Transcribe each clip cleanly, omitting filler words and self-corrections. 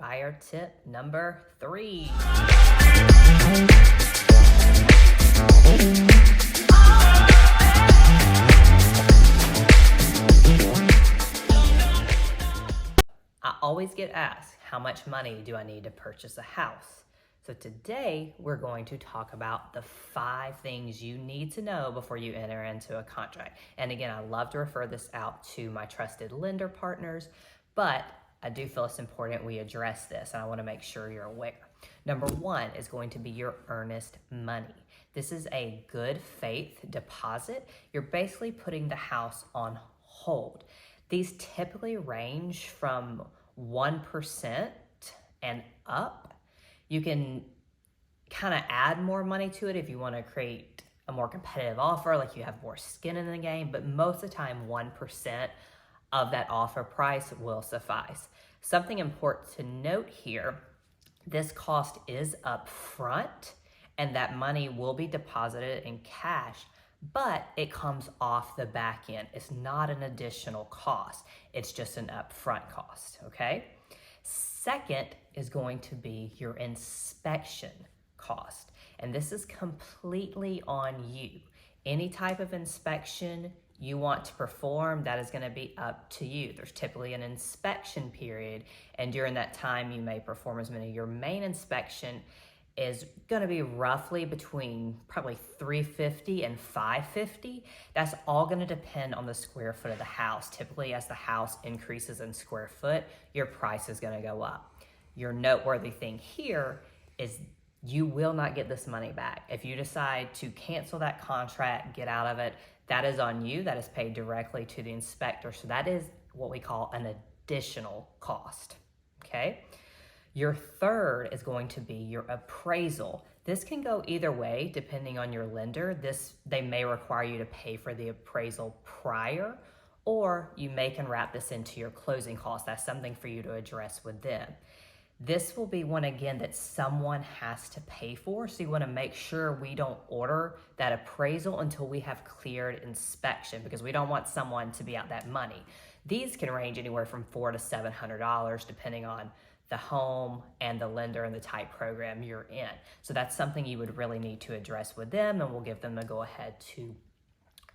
Buyer tip number 3. I always get asked, how much money do I need to purchase a house? So today we're going to talk about the 5 things you need to know before you enter into a contract. And again, I love to refer this out to my trusted lender partners, but I do feel it's important we address this, and I want to make sure you're aware. Number 1 is going to be your earnest money. This is a good faith deposit. You're basically putting the house on hold. These typically range from 1% and up. You can kind of add more money to it if you want to create a more competitive offer, like you have more skin in the game, but most of the time 1% of that offer price will suffice. Something important to note here, this cost is upfront and that money will be deposited in cash, but it comes off the back end. It's not an additional cost. It's just an upfront cost, okay? Second is going to be your inspection cost. And this is completely on you. Any type of inspection you want to perform, that is going to be up to you. There's typically an inspection period, and during that time you may perform as many. Your main inspection is going to be roughly between probably $350 and $550. That's all going to depend on the square foot of the house. Typically, as the house increases in square foot, your price is going to go up. Your noteworthy thing here is you will not get this money back. If you decide to cancel that contract, get out of it, that is on you. That is paid directly to the inspector. So that is what we call an additional cost, okay? Your third is going to be your appraisal. This can go either way depending on your lender. They may require you to pay for the appraisal prior, or you can wrap this into your closing costs. That's something for you to address with them. This will be one, again, that someone has to pay for. So you want to make sure we don't order that appraisal until we have cleared inspection, because we don't want someone to be out that money. These can range anywhere from $400 to $700 depending on the home and the lender and the type program you're in. So that's something you would really need to address with them, and we'll give them the go ahead to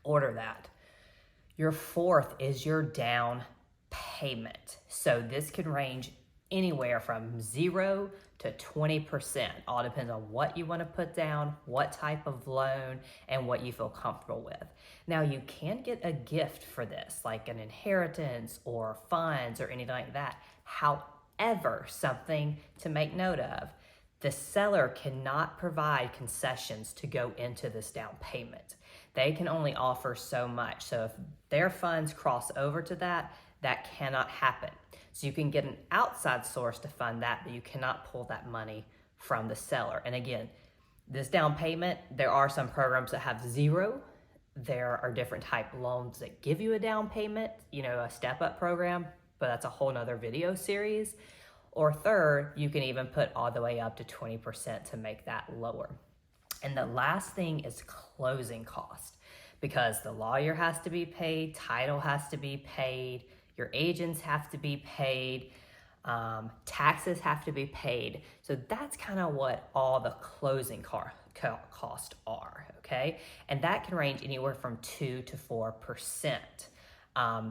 order that. Your fourth is your down payment. So this can range anywhere from 0 to 20%. All depends on what you want to put down, what type of loan, and what you feel comfortable with. Now, you can get a gift for this, like an inheritance or funds or anything like that. However, something to make note of, the seller cannot provide concessions to go into this down payment. They can only offer so much. So if their funds cross over to that, that cannot happen. So you can get an outside source to fund that, but you cannot pull that money from the seller. And again, this down payment, there are some programs that have 0. There are different type loans that give you a down payment, a step-up program, but that's a whole nother video series. Or third, you can even put all the way up to 20% to make that lower. And the last thing is closing cost, because the lawyer has to be paid, title has to be paid, your agents have to be paid, taxes have to be paid. So that's kind of what all the closing costs are, okay? And that can range anywhere from 2 to 4%.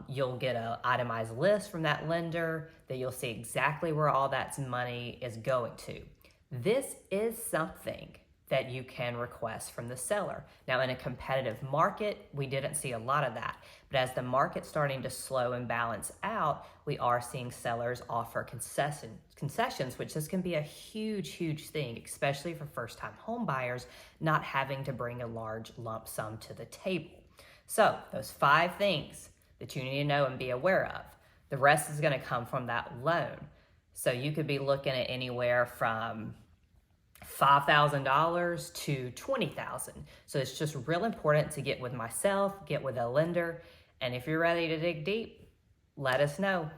You'll get an itemized list from that lender that you'll see exactly where all that money is going to. This is something that you can request from the seller. Now, in a competitive market, we didn't see a lot of that. But as the market's starting to slow and balance out, we are seeing sellers offer concessions, which this can be a huge, huge thing, especially for first-time home buyers not having to bring a large lump sum to the table. So those 5 things that you need to know and be aware of. The rest is gonna come from that loan. So you could be looking at anywhere from $5,000 to $20,000. So it's just real important to get with myself, get with a lender, and if you're ready to dig deep, let us know.